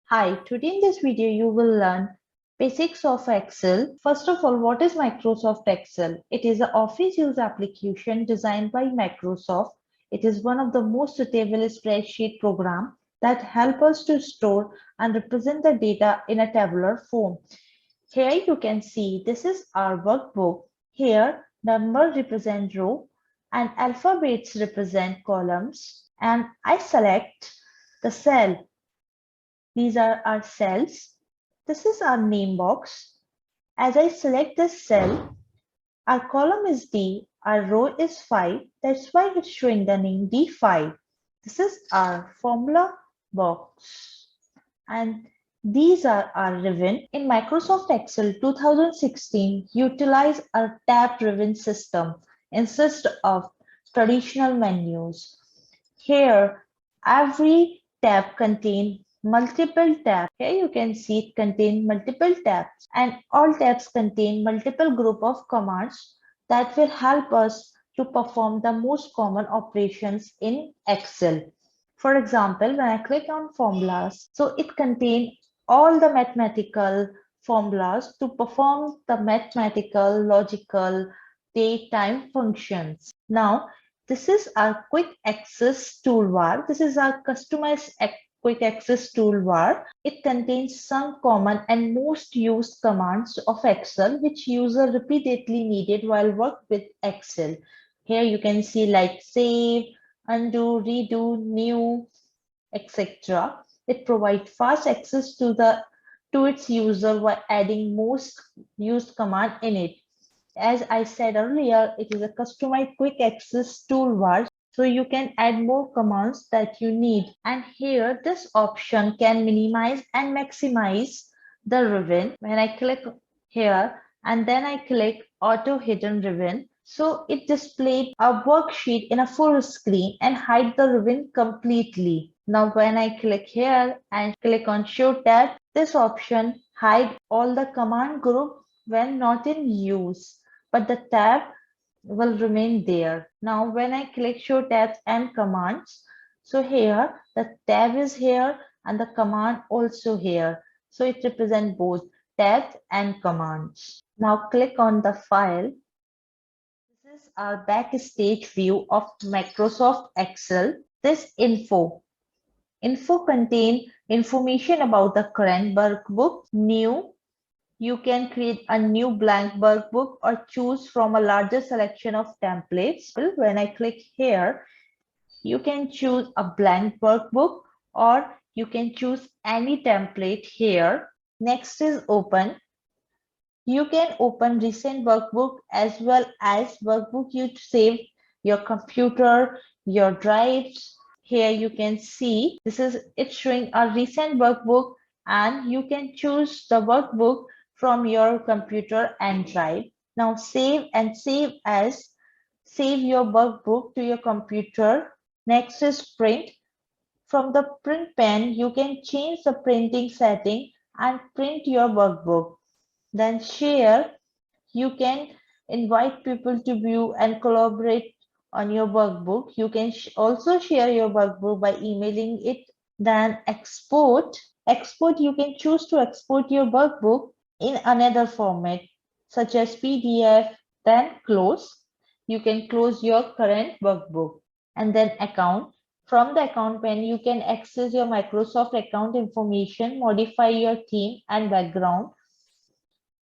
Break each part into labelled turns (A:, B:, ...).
A: Hi, today in this video you will learn basics of Excel. First of all, what is Microsoft Excel? It is an office use application designed by Microsoft. It is one of the most suitable spreadsheet program that help us to store and represent the data in a tabular form. Here you can see this is our workbook. Here number represent row and alphabets represent columns, and I select the cell. These are our cells. This is our name box. As I select this cell, our column is D, our row is 5. That's why it's showing the name D5. This is our formula box. And these are our ribbon. In Microsoft Excel 2016, utilize a tab-driven system instead of traditional menus. Here, every tab contains multiple tabs. Here you can see it contains multiple tabs, and all tabs contain multiple group of commands that will help us to perform the most common operations in Excel. For example, when I click on formulas, so it contains all the mathematical formulas to perform the mathematical, logical, date, time functions. Now, this is our quick access toolbar. This is our customized quick access toolbar. It contains some common and most used commands of Excel which user repeatedly needed while work with Excel. Here you can see like save, undo, redo, new, etc. It provides fast access to its user while adding most used command in it. As I said earlier, it is a customized quick access toolbar, so you can add more commands that you need. And here, this option can minimize and maximize the ribbon. When I click here and then I click auto hidden ribbon, so it displayed a worksheet in a full screen and hide the ribbon completely. Now when I click here and click on show tab, this option hide all the command group when not in use, but the tab will remain there. Now when I click show tabs and commands, so here the tab is here and the command also here. So it represents both tabs and commands. Now click on the file. This is our backstage view of Microsoft Excel. This info contain information about the current workbook, new. You can create a new blank workbook or choose from a larger selection of templates. When I click here, you can choose a blank workbook or you can choose any template here. Next is open. You can open recent workbook as well as workbook you save your computer, your drives. Here you can see this is it showing a recent workbook, and you can choose the workbook from your computer and drive. Now save and save as. Save your workbook to your computer. Next is print. From the print pen, you can change the printing setting and print your workbook. Then share. You can invite people to view and collaborate on your workbook. You can also share your workbook by emailing it. Then export. Export, you can choose to export your workbook in another format such as PDF. Then close. You can close your current workbook. And then account. From the account pane, you can access your Microsoft account information, modify your theme and background.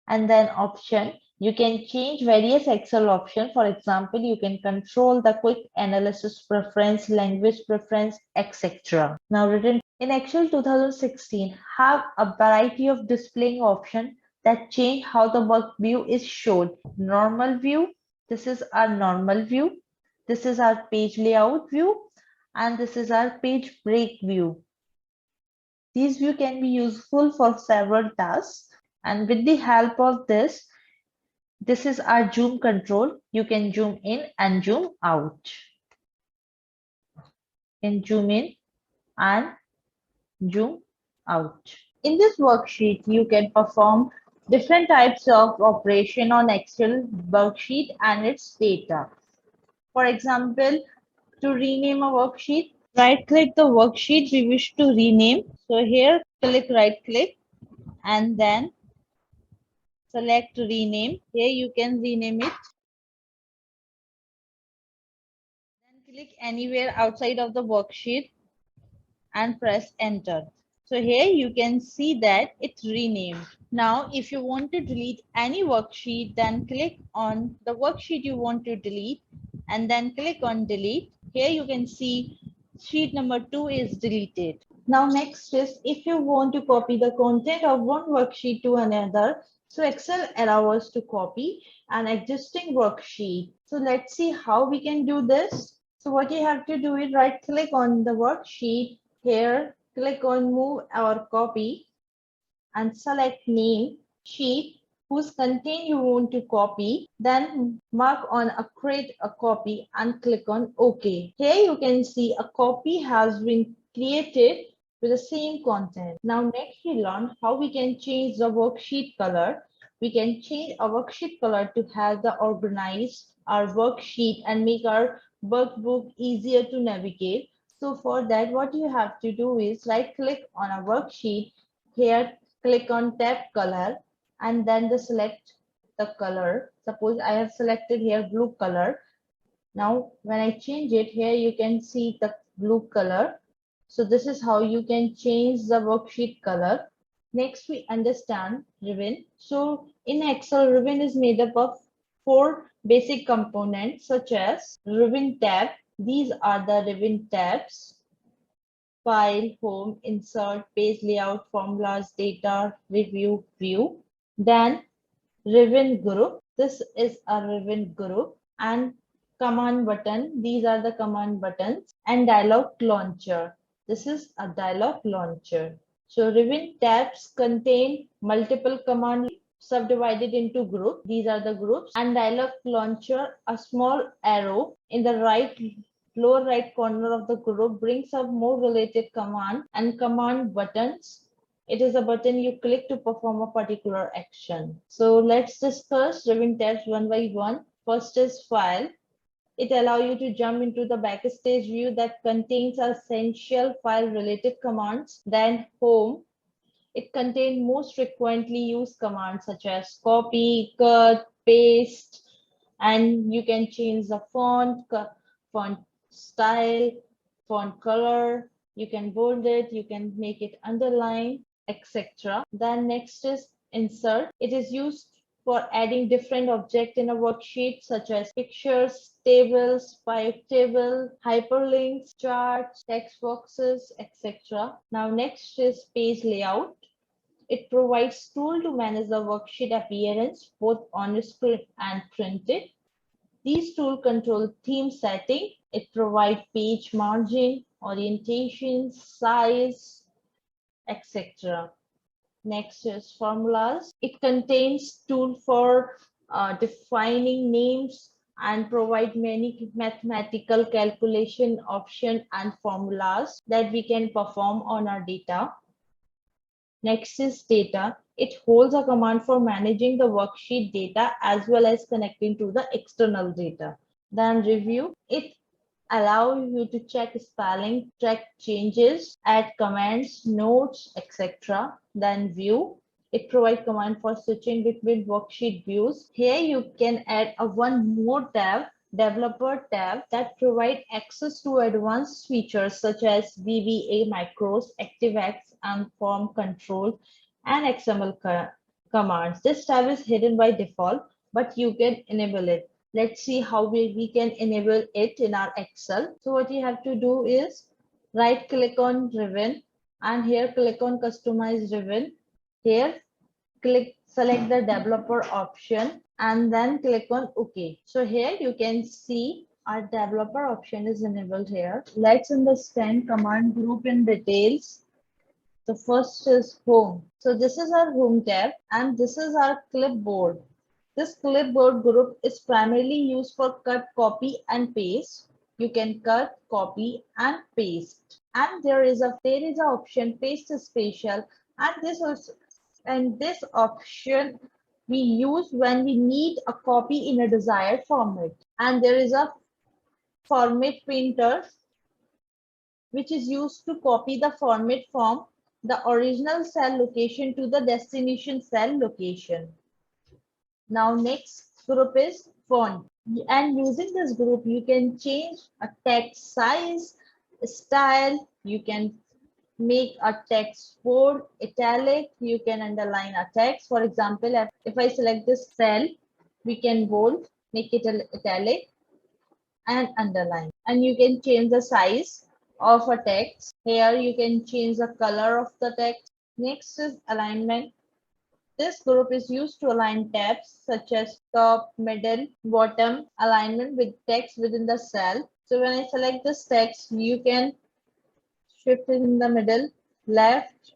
A: And then option, you can change various Excel options. For example, you can control the quick analysis preference, language preference, etc. Now written in Excel 2016 have a variety of displaying options that change how the work view is shown. Normal view, this is our normal view. This is our page layout view, and this is our page break view. These views can be useful for several tasks. And with the help of this is our zoom control. You can zoom in and zoom out. You can zoom in and zoom out. In this worksheet, you can perform different types of operation on Excel worksheet and its data. For example, to rename a worksheet, right click the worksheet we wish to rename. So here right click and then select rename. Here you can rename it. Then click anywhere outside of the worksheet and press enter. So here you can see that it's renamed. Now, if you want to delete any worksheet, then click on the worksheet you want to delete and then click on delete. Here you can see sheet number 2 is deleted. Now next is if you want to copy the content of one worksheet to another. So Excel allows us to copy an existing worksheet. So let's see how we can do this. So what you have to do is right click on the worksheet. Here click on move or copy and select name sheet whose content you want to copy, then mark on a create a copy and click on OK. Here you can see a copy has been created with the same content. Now next we learn how we can change the worksheet color. We can change our worksheet color to have the organized our worksheet and make our workbook easier to navigate. So for that, what you have to do is right click on a worksheet. Here click on tab color and then select the color. Suppose I have selected here blue color. Now when I change it here, you can see the blue color. So this is how you can change the worksheet color. Next we understand ribbon. So in Excel, ribbon is made up of 4 basic components such as ribbon tab. These are the ribbon tabs: file, home, insert, page layout, formulas, data, review, view. Then ribbon group. This is a ribbon group and command button. These are the command buttons and dialog launcher. This is a dialog launcher. So ribbon tabs contain multiple command subdivided into groups. These are the groups and dialog launcher, a small arrow in the lower right corner of the group brings up more related command and command buttons. It is a button you click to perform a particular action. So let's discuss ribbon tabs one by one. First is file. It allows you to jump into the backstage view that contains essential file related commands. Then home. It contains most frequently used commands such as copy, cut, paste, and you can change the font style, font color. You can bold it, you can make it underline, etc. Then next is insert. It is used for adding different objects in a worksheet such as pictures, tables, pivot table, hyperlinks, charts, text boxes, etc. Now next is page layout. It provides tool to manage the worksheet appearance both on screen and printed. These tools control theme setting. It provides page margin, orientation, size, etc. Next is formulas. It contains tool for defining names and provide many mathematical calculation option and formulas that we can perform on our data. Next is data. It holds a command for managing the worksheet data as well as connecting to the external data. Then review. It allows you to check spelling, track changes, add comments, notes, etc. Then view. It provides command for switching between worksheet views. Here you can add a one more tab, developer tab, that provide access to advanced features such as VBA macros, ActiveX, and form control, and XML commands. This tab is hidden by default, but you can enable it. Let's see how we can enable it in our Excel. So what you have to do is right click on ribbon and here click on customize ribbon. Here select the developer option and then click on OK. So here you can see our developer option is enabled here. Let's understand command group in details. The first is home. So this is our home tab and this is our clipboard. This clipboard group is primarily used for cut, copy, and paste. You can cut, copy, and paste. And there is a option paste special, and this option we use when we need a copy in a desired format. And there is a format printer which is used to copy the format from the original cell location to the destination cell location. Now next group is font. And using this group, you can change a text size, style, you can make a text bold, italic, you can underline a text. For example, if I select this cell, we can bold, make it italic and underline. And you can change the size of a text. Here you can change the color of the text. Next is alignment. This group is used to align tabs such as top, middle, bottom alignment with text within the cell. So when I select this text, you can shift it in the middle, left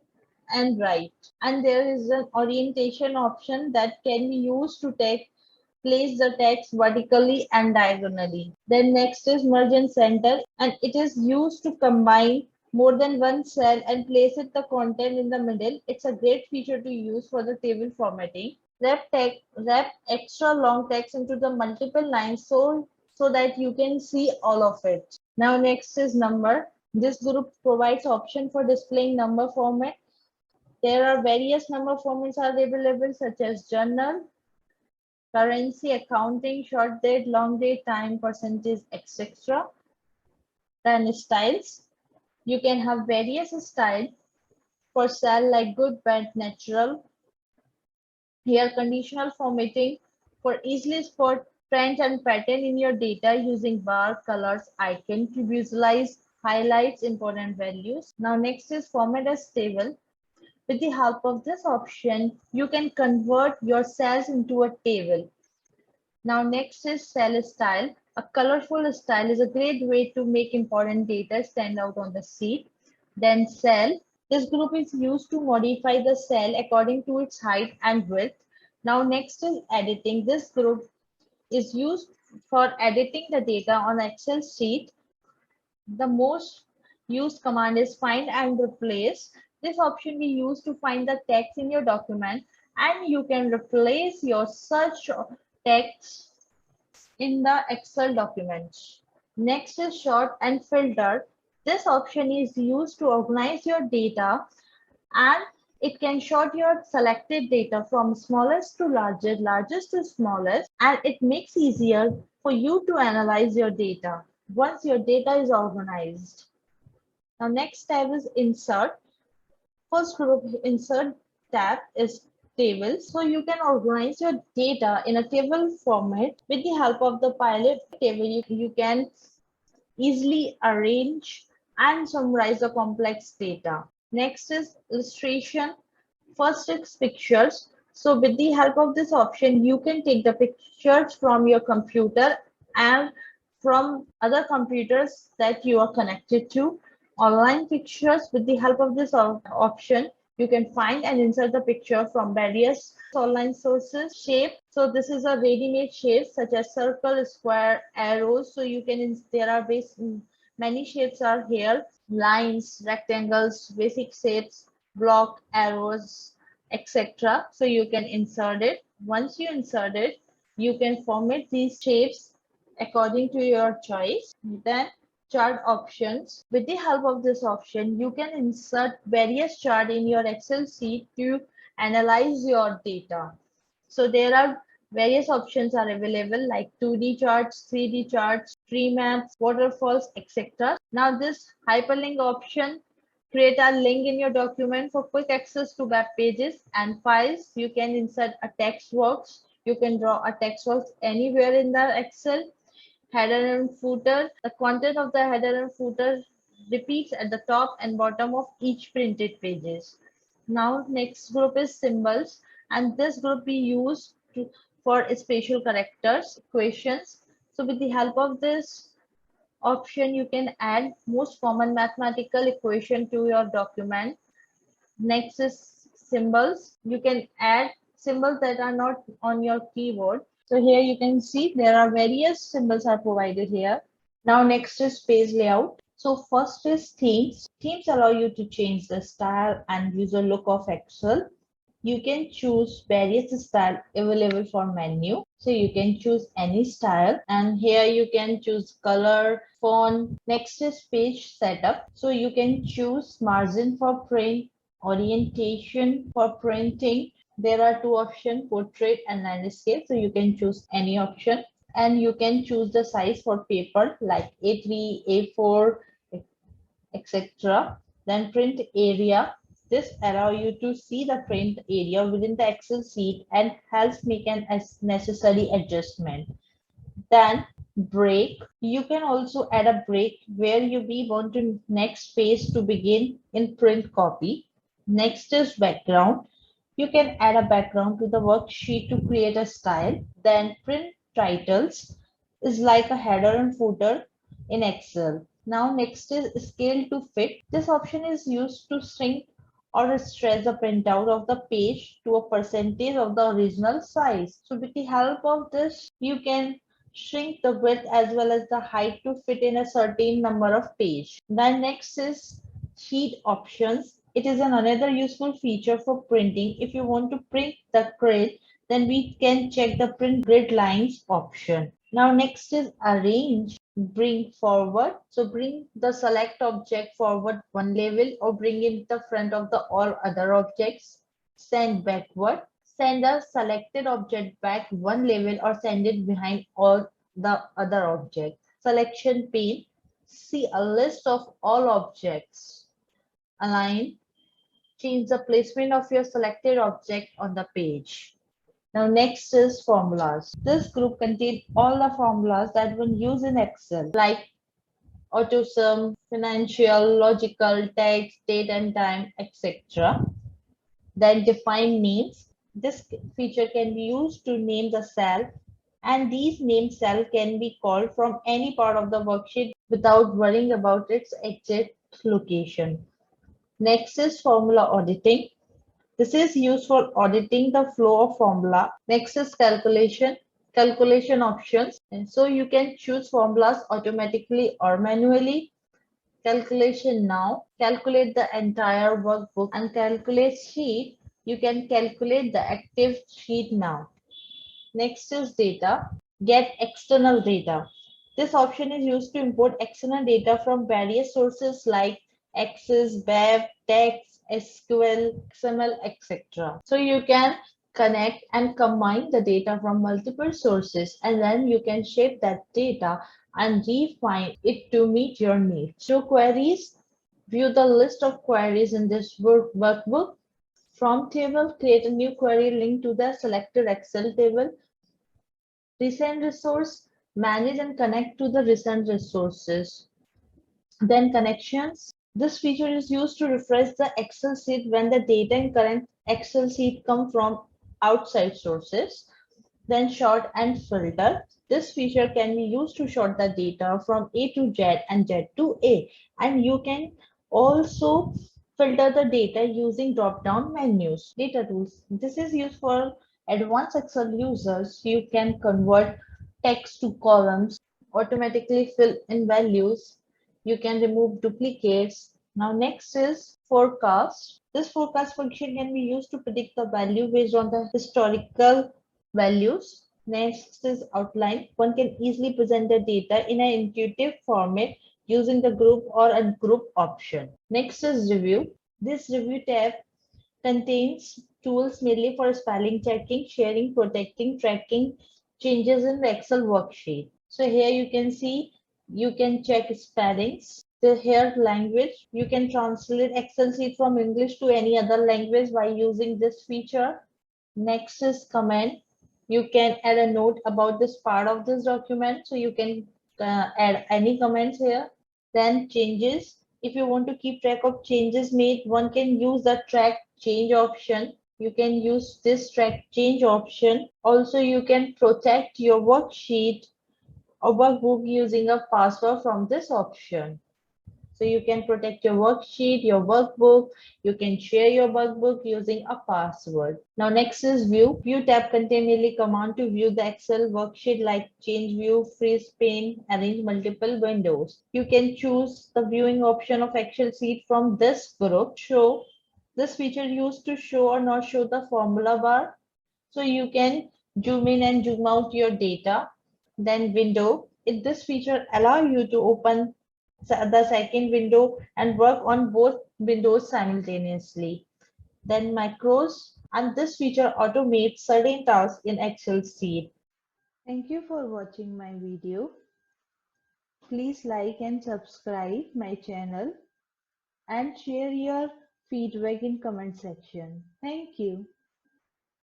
A: and right. And there is an orientation option that can be used to place the text vertically and diagonally. Then next is merge and center, and it is used to combine more than one cell and place it the content in the middle. It's a great feature to use for the table formatting. Wrap extra long text into the multiple lines so that you can see all of it. Now next is number. This group provides option for displaying number format. There are various number formats are available such as journal, currency, accounting, short date, long date, time, percentage, etc. Then styles. You can have various styles for cell like good, bad, natural. Here conditional formatting for easily spot trends and pattern in your data using bar, colors, icon to visualize highlights important values. Now next is format as table. With the help of this option, you can convert your cells into a table. Now next is cell style. A colorful style is a great way to make important data stand out on the sheet. Then cell. This group is used to modify the cell according to its height and width. Now next is editing. This group is used for editing the data on Excel sheet. The most used command is find and replace. This option we use to find the text in your document, and you can replace your search text in the Excel document. Next is sort and filter. This option is used to organize your data, and it can sort your selected data from smallest to largest, largest to smallest, and it makes easier for you to analyze your data once your data is organized. Now next tab is insert. First group insert tab is tables. So you can organize your data in a table format. With the help of the pilot table, you can easily arrange and summarize the complex data. Next is illustration. First is pictures. So with the help of this option, you can take the pictures from your computer and from other computers that you are connected to. Online pictures. With the help of this option, you can find and insert the picture from various online sources. Shape. So this is a ready-made shape such as circle, square, arrows. So you can, there are many shapes are here. Lines, rectangles, basic shapes, block, arrows, etc. So you can insert it. Once you insert it, you can format these shapes according to your choice. Then chart options. With the help of this option, you can insert various chart in your Excel sheet to analyze your data. So there are various options are available like 2D charts, 3D charts, tree maps, waterfalls, etc. Now this hyperlink option, create a link in your document for quick access to web pages and files. You can insert a text box. You can draw a text box anywhere in the Excel. Header and footer. The content of the header and footer repeats at the top and bottom of each printed pages. Now next group is symbols, and this group we use for special characters, equations. So with the help of this option, you can add most common mathematical equation to your document. Next is symbols. You can add symbols that are not on your keyboard. So here you can see there are various symbols are provided here. Now next is page layout. So first is themes. Themes allow you to change the style and visual look of Excel. You can choose various style available for menu. So you can choose any style, and here you can choose color, font. Next is page setup. So you can choose margin for print, Orientation for printing, there are two options, portrait and landscape. So you can choose any option, and you can choose the size for paper like A3, A4, etc. Then print area. This allow you to see the print area within the Excel sheet and helps make an necessary adjustment. Then break. You can also add a break where you be want to next page to begin in print copy. Next is background. You can add a background to the worksheet to create a style. Then print titles is like a header and footer in Excel. Now next is scale to fit. This option is used to shrink or stretch the printout of the page to a percentage of the original size. So with the help of this, you can shrink the width as well as the height to fit in a certain number of page. Then next is sheet options. It is another useful feature for printing. If you want to print the grid, then we can check the print grid lines option. Now next is arrange, bring forward. So bring the select object forward one level or bring it the front of the all other objects. Send backward. Send a selected object back one level or send it behind all the other objects. Selection pane. See a list of all objects. Align. Change the placement of your selected object on the page. Now next is formulas. This group contains all the formulas that one use in Excel like AutoSum, financial, logical, text, date and time, etc. Then define names. This feature can be used to name the cell, and these named cells can be called from any part of the worksheet without worrying about its exact location. Next is formula auditing. This is used for auditing the flow of formula. Next is calculation, calculation options. And so you can choose formulas automatically or manually. Calculation now, calculate the entire workbook, and calculate sheet. You can calculate the active sheet now. Next is data, get external data. This option is used to import external data from various sources like Access, Web, text, SQL, XML, etc. So you can connect and combine the data from multiple sources, and then you can shape that data and refine it to meet your needs. So queries, view the list of queries in this workbook. From table, create a new query linked to the selected Excel table. Recent resource, manage and connect to the recent resources. Then connections. This feature is used to refresh the Excel sheet when the data in current Excel sheet come from outside sources. Then sort and filter. This feature can be used to sort the data from A to Z and Z to A. And you can also filter the data using drop-down menus. Data tools. This is used for advanced Excel users. You can convert text to columns, automatically fill in values. You can remove duplicates. Now next is forecast. This forecast function can be used to predict the value based on the historical values. Next is outline. One can easily present the data in an intuitive format using the group or ungroup option. Next is review. This review tab contains tools mainly for spelling checking, sharing, protecting, tracking changes in the Excel worksheet. So here you can see you can check spellings. The here language, you can translate Excel sheet from English to any other language by using this feature. Next is comment. You can add a note about this part of this document, so you can add any comments here. Then changes. If you want to keep track of changes made, one can use the track change option. You can use this track change option. Also, you can protect your worksheet or workbook using a password from this option. So you can protect your worksheet, your workbook. You can share your workbook using a password. Now next is view. View tab contains mainly command to view the Excel worksheet like change view, freeze pane, arrange multiple windows. You can choose the viewing option of Excel sheet from this group. Show. This feature used to show or not show the formula bar. So you can zoom in and zoom out your data. Then window. This feature allow you to open the second window and work on both windows simultaneously. then macros, and this feature automates certain tasks in Excel sheet. Thank you for watching my video. Please like and subscribe my channel and share your feedback in comment section. Thank you.